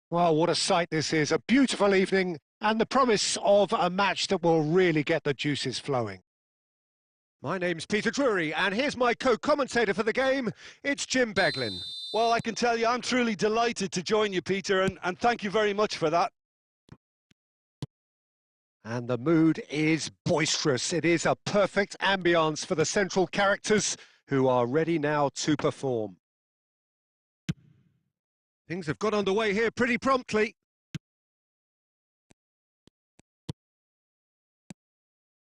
Well, what a sight this is. A beautiful evening and the promise of a match that will really get the juices flowing. My name's Peter Drury, and here's my co-commentator for the game. It's Jim Beglin. Well, I can tell you I'm truly delighted to join you, Peter, and thank you very much for that. And the mood is boisterous. It is a perfect ambience for the central characters who are ready now to perform. Things have got underway here pretty promptly.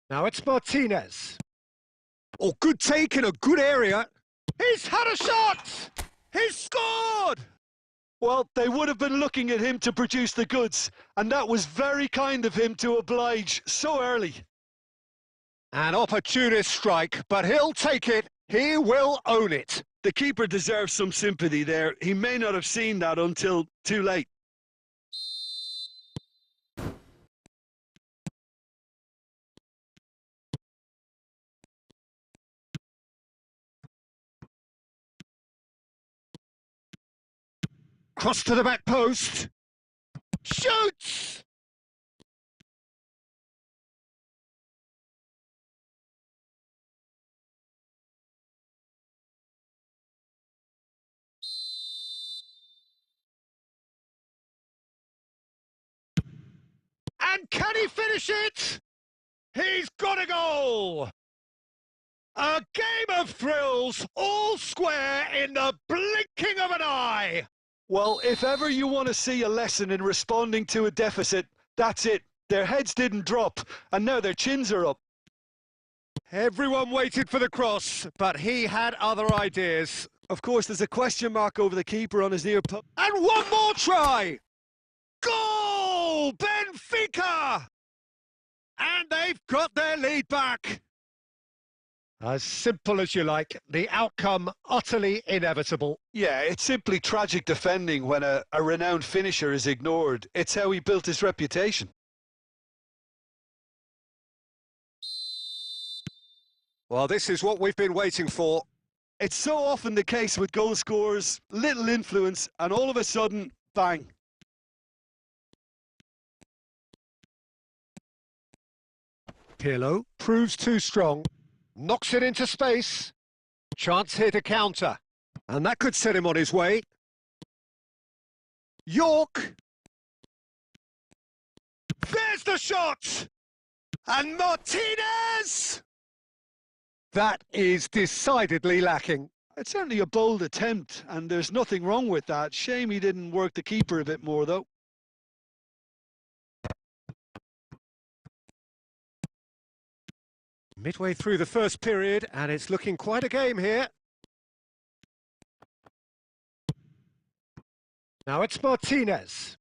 Now it's Martinez. Oh, good take in a good area. He's had a shot! He's scored! Well, they would have been looking at him to produce the goods, and that was very kind of him to oblige so early. An opportunist strike, but he'll take it. He will own it. The keeper deserves some sympathy there. He may not have seen that until too late. Cross to the back post. Shoots! And can he finish it? He's got a goal! A game of thrills, all square in the blinking of an eye! Well, if ever you want to see a lesson in responding to a deficit, that's it. Their heads didn't drop, and now their chins are up. Everyone waited for the cross, but he had other ideas. Of course, there's a question mark over the keeper on his near post. And one more try! Goal! Benfica! And they've got their lead back. As simple as you like, the outcome utterly inevitable. Yeah, it's simply tragic defending when a renowned finisher is ignored. It's how he built his reputation. Well, this is what we've been waiting for. It's so often the case with goal scorers, little influence, and all of a sudden, bang. Pirlo proves too strong. Knocks it into space. Chance here to counter. And that could set him on his way. York. There's the shot! And Martinez! That is decidedly lacking. It's certainly a bold attempt, and there's nothing wrong with that. Shame he didn't work the keeper a bit more, though. Midway through the first period, and it's looking quite a game here. Now it's Martinez.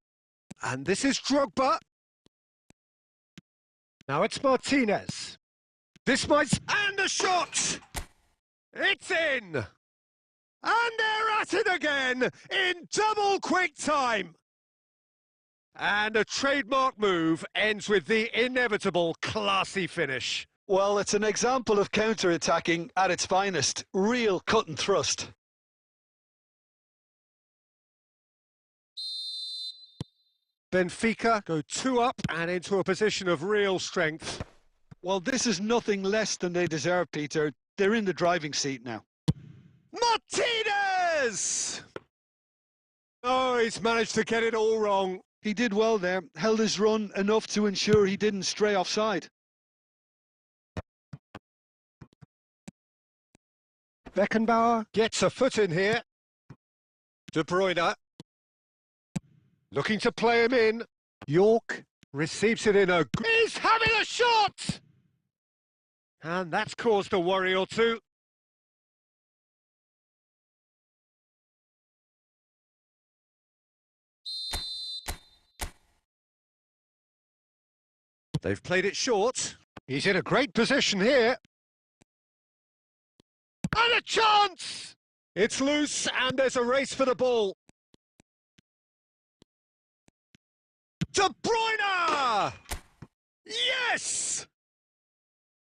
And this is Drogba. Now it's Martinez. This might... And the shot! It's in! And they're at it again in double quick time. And a trademark move ends with the inevitable classy finish. Well, it's an example of counter-attacking at its finest. Real cut and thrust. Benfica go 2 up and into a position of real strength. Well, this is nothing less than they deserve, Peter. They're in the driving seat now. Martinez! Oh, he's managed to get it all wrong. He did well there, held his run enough to ensure he didn't stray offside. Beckenbauer gets a foot in here. De Bruyne. Looking to play him in. York receives it in a... He's having a shot! And that's caused a worry or two. They've played it short. He's in a great position here. And a chance! It's loose and there's a race for the ball. De Bruyne! Yes!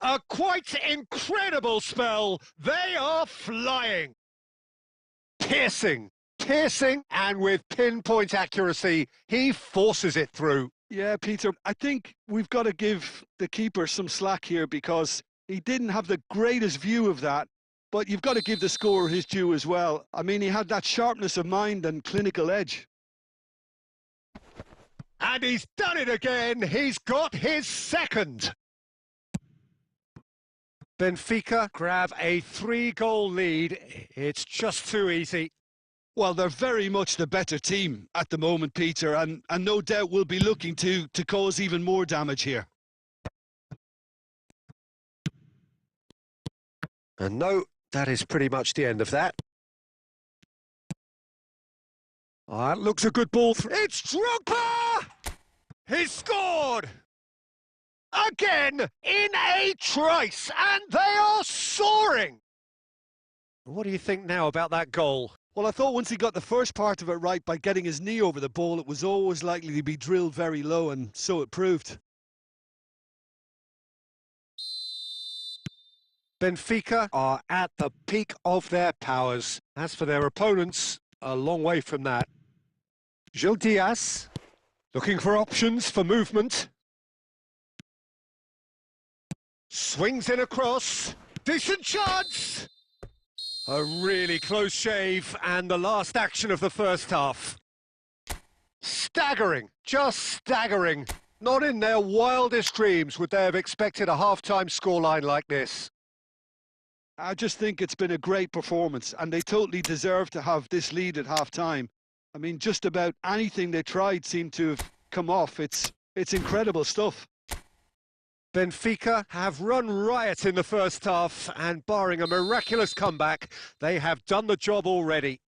A quite incredible spell. They are flying. Piercing, Piercing and with pinpoint accuracy, he forces it through. Yeah, Peter, I think we've got to give the keeper some slack here because he didn't have the greatest view of that, but you've got to give the scorer his due as well. I mean, he had that sharpness of mind and clinical edge. And he's done it again. He's got his second. Benfica grab a 3-goal lead. It's just too easy. Well, they're very much the better team at the moment, Peter, and no doubt will be looking to cause even more damage here. And no, that is pretty much the end of that. That looks a good ball. It's Drogba! He scored! Again, in a trice, and they are soaring! What do you think now about that goal? Well, I thought once he got the first part of it right by getting his knee over the ball, it was always likely to be drilled very low, and so it proved. Benfica are at the peak of their powers. As for their opponents, a long way from that. Gil Diaz, looking for options for movement. Swings in across. Decent chance! A really close shave, and the last action of the first half. Staggering, just staggering. Not in their wildest dreams would they have expected a half-time scoreline like this. I just think it's been a great performance, and they totally deserve to have this lead at half-time. I mean, just about anything they tried seemed to have come off. It's incredible stuff. Benfica have run riot in the first half, and barring a miraculous comeback, they have done the job already.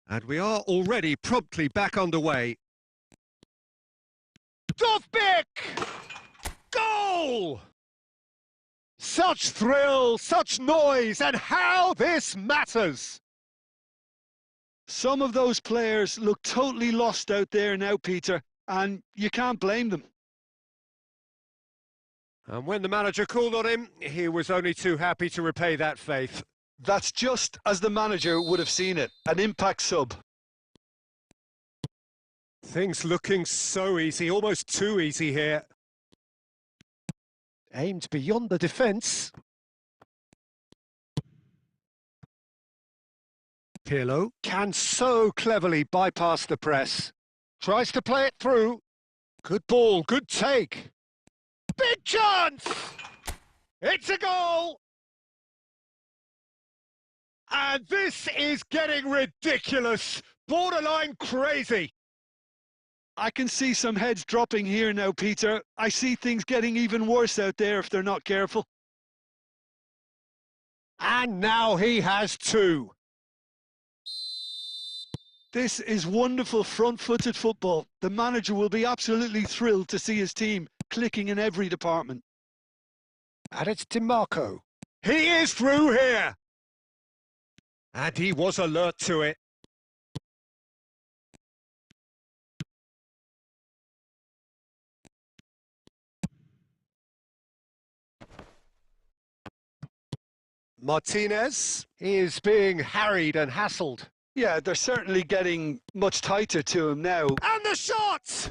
And we are already promptly back underway. Dovbik! Goal! Such thrill, such noise, and how this matters! Some of those players look totally lost out there now, Peter, and you can't blame them. And when the manager called on him, he was only too happy to repay that faith. That's just as the manager would have seen it, an impact sub. Things looking so easy, almost too easy here. Aimed beyond the defence. Pirlo can so cleverly bypass the press. Tries to play it through. Good ball, good take. Big chance! It's a goal! And this is getting ridiculous, borderline crazy. I can see some heads dropping here now, Peter. I see things getting even worse out there if they're not careful. And now he has two. This is wonderful front-footed football. The manager will be absolutely thrilled to see his team clicking in every department. And it's DiMarco. He is through here. And he was alert to it. Martinez is being harried and hassled. Yeah, they're certainly getting much tighter to him now. And the shot!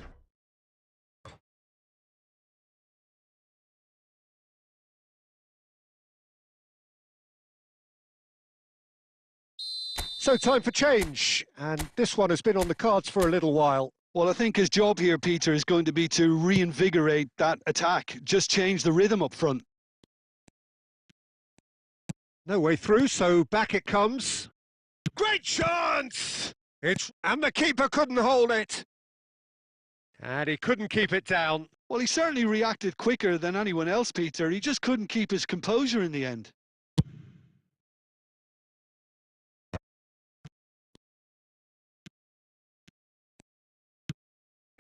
So time for change, and this one has been on the cards for a little while. Well, I think his job here, Peter, is going to be to reinvigorate that attack. Just change the rhythm up front. No way through, so back it comes. Great chance! And the keeper couldn't hold it. And he couldn't keep it down. Well, he certainly reacted quicker than anyone else, Peter. He just couldn't keep his composure in the end.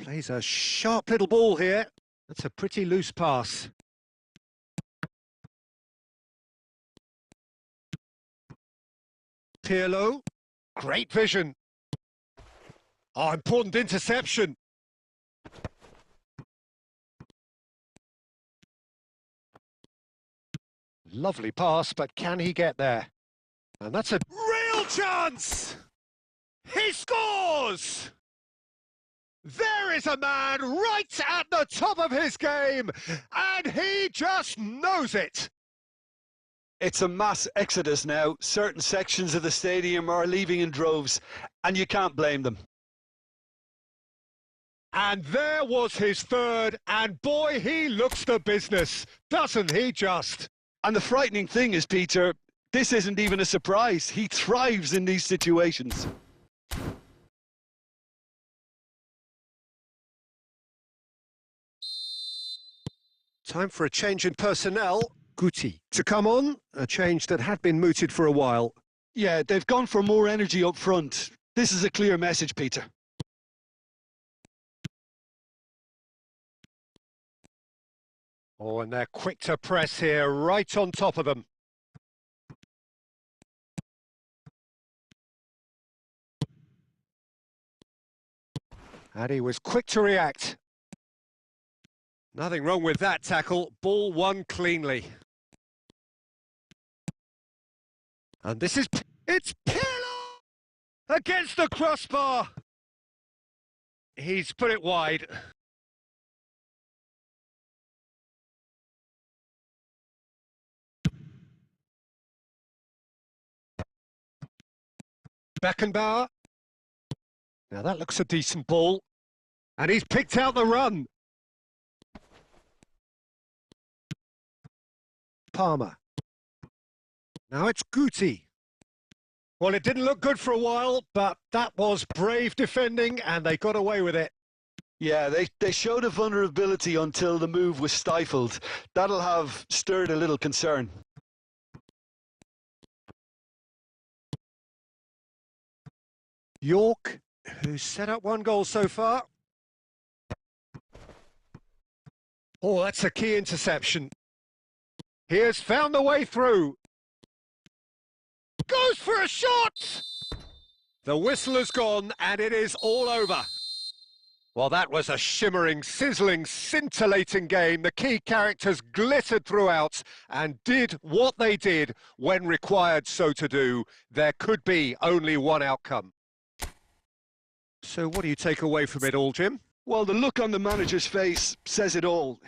Plays a sharp little ball here. That's a pretty loose pass. Pirlo, great vision. Oh, important interception. Lovely pass, but can he get there? And that's a real chance! He scores! There is a man right at the top of his game, and he just knows it. It's a mass exodus now. Certain sections of the stadium are leaving in droves, and you can't blame them. And there was his third, and boy, he looks the business, doesn't he just? And the frightening thing is, Peter, this isn't even a surprise. He thrives in these situations. Time for a change in personnel. Guti to come on, a change that had been mooted for a while. Yeah, they've gone for more energy up front. This is a clear message, Peter. Oh, and they're quick to press here, right on top of them. And he was quick to react. Nothing wrong with that tackle. Ball won cleanly. And this is... It's Pirlo! Against the crossbar! He's put it wide. Beckenbauer. Now that looks a decent ball. And he's picked out the run. Palmer. Now it's Guti. Well, it didn't look good for a while, but that was brave defending and they got away with it. Yeah, they showed a vulnerability until the move was stifled. That'll have stirred a little concern. York, who's set up one goal so far. Oh, that's a key interception. He has found the way through. Goes for a shot! The whistle has gone and it is all over. Well, that was a shimmering, sizzling, scintillating game. The key characters glittered throughout and did what they did when required so to do. There could be only one outcome. So what do you take away from it all, Jim? Well, the look on the manager's face says it all.